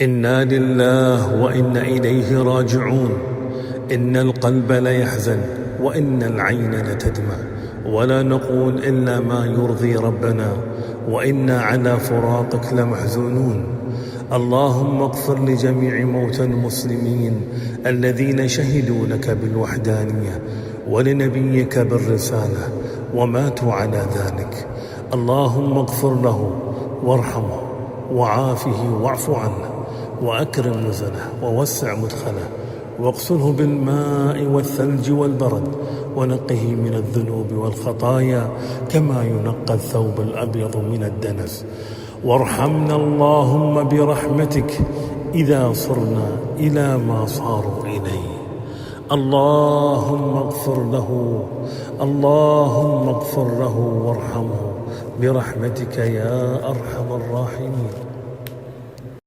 إنا لله وإنا إليه راجعون. إن القلب ليحزن وإن العين لتدمع، ولا نقول إلا ما يرضي ربنا، وإنا على فراقك لمحزونون. اللهم اغفر لجميع موتى المسلمين الذين شهدوا لك بالوحدانية ولنبيك بالرسالة وماتوا على ذلك. اللهم اغفر له وارحمه وعافه واعف عنه وأكرم نزله ووسع مدخله، واغسله بالماء والثلج والبرد، ونقه من الذنوب والخطايا كما ينقى الثوب الأبيض من الدنس. وارحمنا اللهم برحمتك إذا صرنا إلى ما صاروا إليه. اللهم اغفر له، اللهم اغفر له وارحمه برحمتك يا أرحم الراحمين.